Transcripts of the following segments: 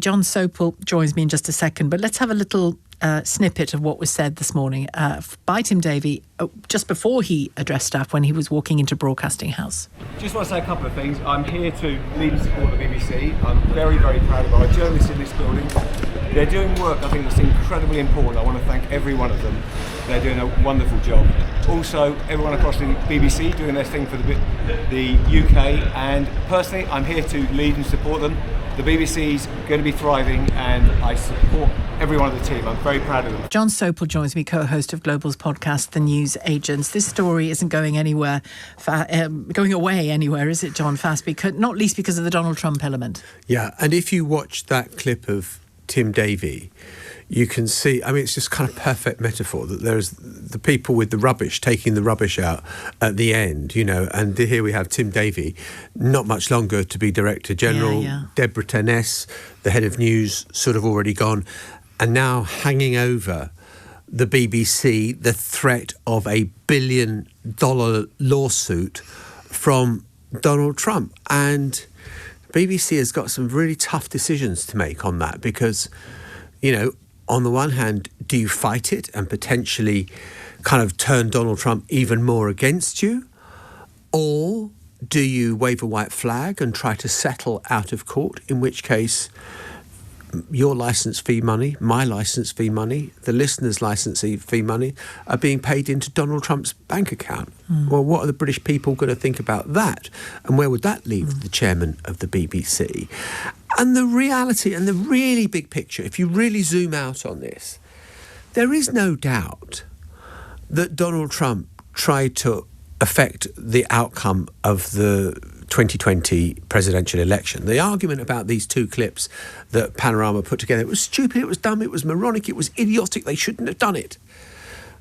Jon Sopel joins me in just a second, but let's have a little snippet of what was said this morning by Tim Davie just before he addressed staff when he was walking into Broadcasting House. Just want to say a couple of things. I'm here to lead and support the BBC. I'm very, very proud of our journalists in this building. They're doing work I think that's incredibly important. I want to thank every one of them. They're doing a wonderful job. Also, everyone across the BBC doing their thing for the UK, and personally, I'm here to lead and support them. The BBC's going to be thriving, and I support every one of the team. I'm very proud of them. Jon Sopel joins me, co-host of Global's podcast, The News Agents. This story isn't going anywhere, going away anywhere, is it, John? Fast, because not least because of the Donald Trump element. Yeah, and if you watch that clip of Tim Davie, you can see, I mean, it's just kind of perfect metaphor that there's the people with the rubbish taking the rubbish out at the end, you know, and here we have Tim Davie, not much longer to be Director General, Deborah Tenness, the head of news, sort of already gone, and now hanging over the BBC the threat of $1 billion lawsuit from Donald Trump. And BBC has got some really tough decisions to make on that because, you know, on the one hand, do you fight it and potentially kind of turn Donald Trump even more against you? Or do you wave a white flag and try to settle out of court, in which case your licence fee money, my licence fee money, the listeners' licence fee money are being paid into Donald Trump's bank account? Well, what are the British people going to think about that? And where would that leave the chairman of the BBC? And the reality and the really big picture, if you really zoom out on this, there is no doubt that Donald Trump tried to affect the outcome of the 2020 presidential election. The argument about these two clips that Panorama put together, it was stupid, it was dumb, it was moronic, it was idiotic, they shouldn't have done it.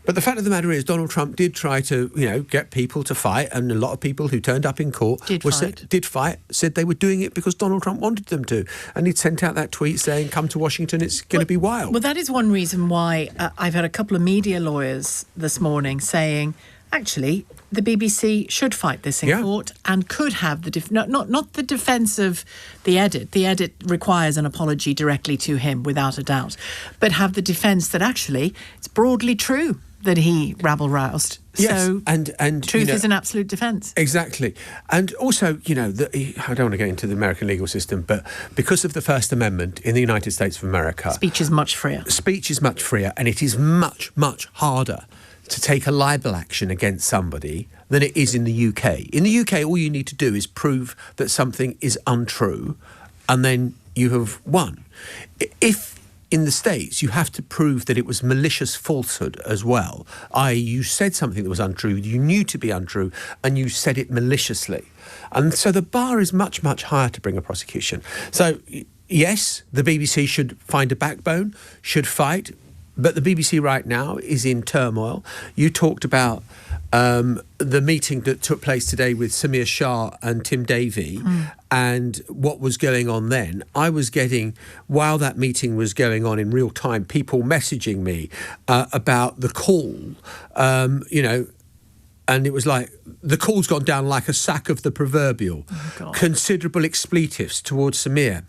But the fact of the matter is, Donald Trump did try to, you know, get people to fight, and a lot of people who turned up in court said they were doing it because Donald Trump wanted them to. And he'd sent out that tweet saying, come to Washington, it's going to be wild. Well, that is one reason why I've had a couple of media lawyers this morning saying, actually, the BBC should fight this in court and could have the not the defence of the edit. The edit requires an apology directly to him, without a doubt, but have the defence that actually it's broadly true that he rabble-roused. Yes, so and truth is an absolute defence. Exactly. And also, you know, I don't want to get into the American legal system, but because of the First Amendment in the United States of America, speech is much freer. Speech is much freer, and it is much, much harder to take a libel action against somebody than it is in the UK. In the UK, all you need to do is prove that something is untrue, and then you have won. If in the States, you have to prove that it was malicious falsehood as well, i.e. you said something that was untrue, you knew to be untrue, and you said it maliciously. And so the bar is much, much higher to bring a prosecution. So, yes, the BBC should find a backbone, should fight, but the BBC right now is in turmoil. You talked about the meeting that took place today with Samir Shah and Tim Davie and what was going on then. I was getting, while that meeting was going on in real time, people messaging me about the call, you know, and it was like, the call's gone down like a sack of the proverbial. Considerable expletives towards Samir.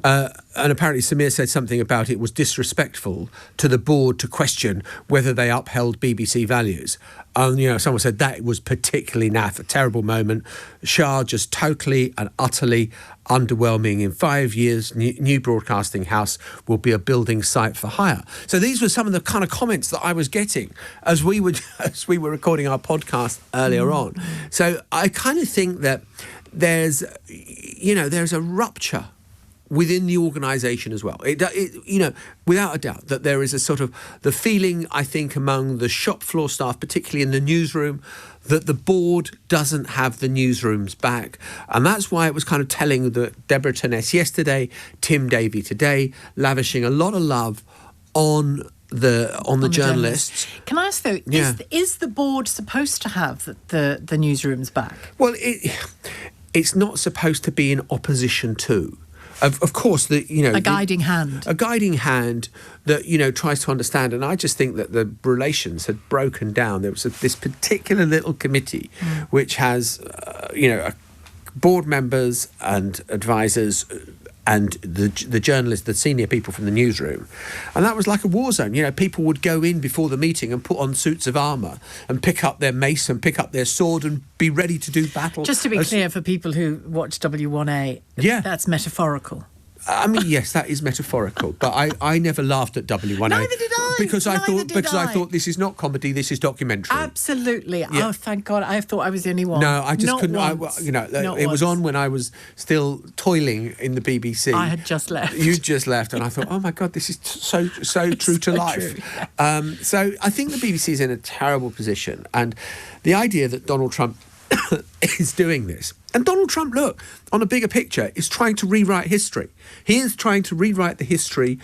And apparently Samir said something about it was disrespectful to the board to question whether they upheld BBC values. And, you know, someone said that was particularly naff, a terrible moment. Shah just totally and utterly underwhelming. In 5 years, new Broadcasting House will be a building site for hire. So these were some of the kind of comments that I was getting as we were recording our podcast earlier on. So I kind of think that there's a rupture within the organisation as well. You know, without a doubt, that there is a sort of the feeling, I think, among the shop floor staff, particularly in the newsroom, that the board doesn't have the newsrooms back. And that's why it was kind of telling that Deborah Tenness yesterday, Tim Davie today, lavishing a lot of love on the journalists. Can I ask though, is the board supposed to have the newsrooms back? Well, it's not supposed to be in opposition to. Of course, a guiding hand that tries to understand. And I just think that the relations had broken down. There was this particular little committee which has board members and advisors and the journalists, the senior people from the newsroom. And that was like a war zone. You know, people would go in before the meeting and put on suits of armour and pick up their mace and pick up their sword and be ready to do battle. Just to be clear, for people who watch W1A, that's metaphorical. I mean, yes, that is metaphorical, but I never laughed at W1A. Neither did I. Because I thought this is not comedy, this is documentary. Absolutely. Yeah. Oh, thank God! I thought I was the only one. No, I just not couldn't. Once. It was on when I was still toiling in the BBC. I had just left. You'd just left, and I thought, oh my God, this is so true to life. True, yeah. So I think the BBC is in a terrible position, and the idea that Donald Trump is doing this. And Donald Trump, look, on a bigger picture, is trying to rewrite history. He is trying to rewrite the history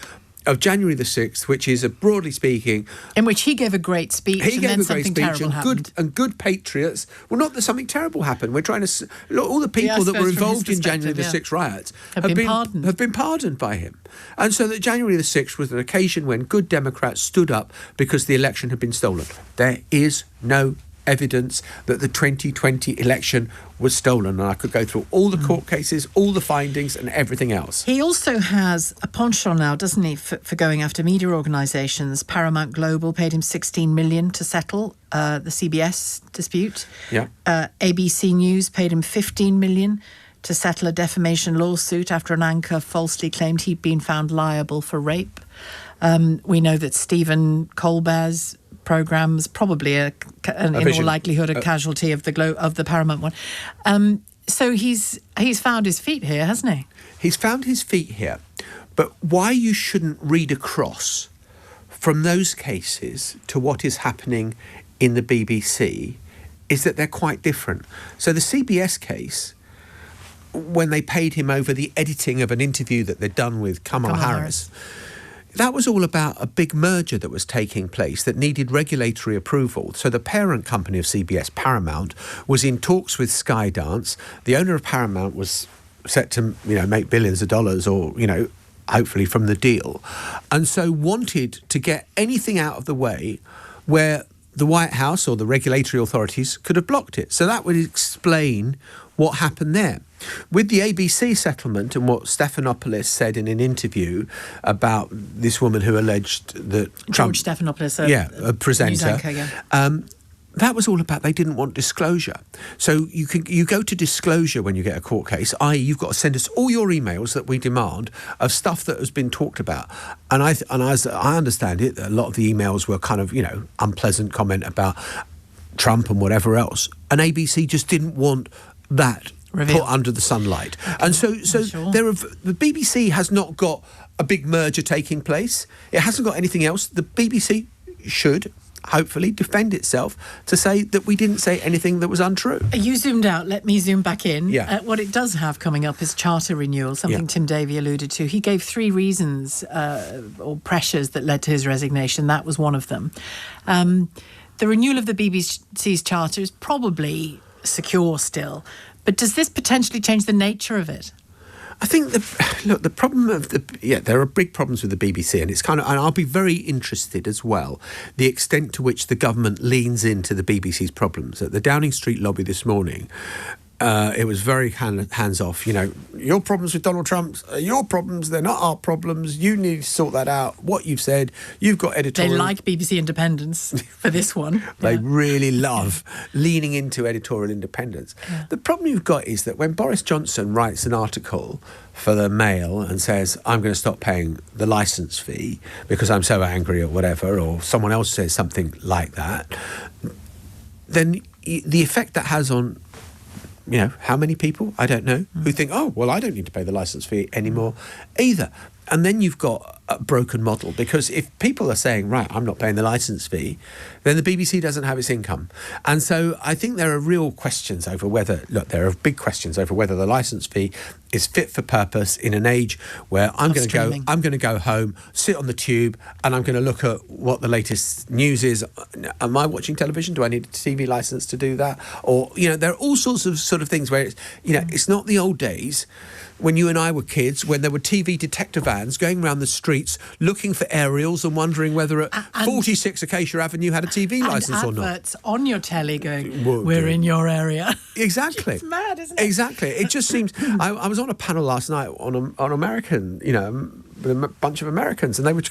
of January the 6th, which is, broadly speaking... In which he gave a great speech and then something terrible happened. And good patriots... Well, not that something terrible happened. We're trying to... Look, all the people that were involved in January the 6th riots have been pardoned by him. And so that January the 6th was an occasion when good Democrats stood up because the election had been stolen. There is no evidence that the 2020 election was stolen, and I could go through all the court cases, all the findings and everything else. He also has a penchant now, doesn't he, for going after media organisations. Paramount Global paid him $16 million to settle the CBS dispute. Yeah. ABC News paid him $15 million to settle a defamation lawsuit after an anchor falsely claimed he'd been found liable for rape. We know that Stephen Colbert's programme's probably in all likelihood a casualty of the Paramount one. So he's found his feet here, hasn't he? He's found his feet here. But why you shouldn't read across from those cases to what is happening in the BBC is that they're quite different. So the CBS case, when they paid him over the editing of an interview that they'd done with Kamala Harris, that was all about a big merger that was taking place that needed regulatory approval. So the parent company of CBS, Paramount, was in talks with Skydance. The owner of Paramount was set to, make billions of dollars or, hopefully from the deal. And so wanted to get anything out of the way where the White House or the regulatory authorities could have blocked it. So that would explain what happened there. With the ABC settlement and what Stephanopoulos said in an interview about this woman who alleged that Trump... George Stephanopoulos, a presenter. News anchor, that was all about they didn't want disclosure. So you go to disclosure when you get a court case, i.e. you've got to send us all your emails that we demand of stuff that has been talked about. And as I understand it, a lot of the emails were kind of, unpleasant comment about Trump and whatever else. And ABC just didn't want that put under the sunlight. Okay. And so sure. The BBC has not got a big merger taking place. It hasn't got anything else. The BBC should hopefully defend itself to say that we didn't say anything that was untrue. You zoomed out, let me zoom back in. Yeah. What it does have coming up is charter renewal, something Tim Davie alluded to. He gave 3 reasons or pressures that led to his resignation. That was one of them. The renewal of the BBC's charter is probably secure still, but does this potentially change the nature of it? I think the problem of there are big problems with the BBC, and and I'll be very interested as well, the extent to which the government leans into the BBC's problems. At the Downing Street lobby this morning, it was very hands off. Your problems with Donald Trump are your problems. They're not our problems. You need to sort that out. What you've said, you've got editorial. They like BBC independence for this one. They really love leaning into editorial independence. Yeah. The problem you've got is that when Boris Johnson writes an article for the Mail and says, I'm going to stop paying the licence fee because I'm so angry or whatever, or someone else says something like that, then the effect that has on how many people, I don't know, who think, oh, well, I don't need to pay the licence fee anymore either. And then you've got a broken model, because if people are saying, right, I'm not paying the licence fee, then the BBC doesn't have its income. And so I think there are real questions over there are big questions over whether the licence fee is fit for purpose in an age where I'm going to go home, sit on the tube, and I'm going to look at what the latest news is. Am I watching television? Do I need a TV licence to do that? Or, there are all sorts of sort of things where it's not the old days when you and I were kids, when there were TV detector vans going around the street streets looking for aerials and wondering whether 46 Acacia Avenue had a TV licence or not. Adverts on your telly going, Well, we're in your area. Exactly. It's mad, isn't it? Exactly. It just seems... I was on a panel last night on American, with a bunch of Americans, and they were...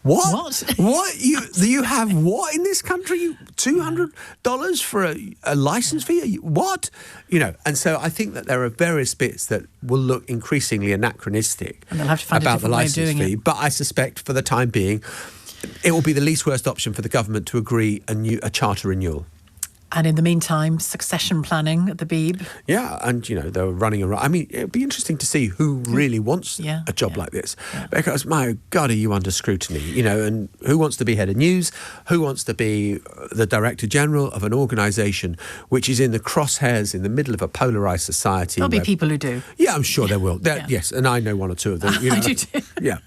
What? What? You have what in this country? $200 for a licence fee? What? And so I think that there are various bits that will look increasingly anachronistic and they'll have to find about a the different way of licence doing fee. it. But I suspect for the time being, it will be the least worst option for the government to agree a charter renewal. And in the meantime, succession planning at the Beeb. Yeah, and, they were running around. I mean, it'd be interesting to see who really wants a job like this. Yeah. Because, my God, are you under scrutiny? And who wants to be head of news? Who wants to be the Director General of an organisation which is in the crosshairs in the middle of a polarised society? There'll be people who do. Yeah, I'm sure there will. Yes, and I know one or two of them. I do too. Yeah.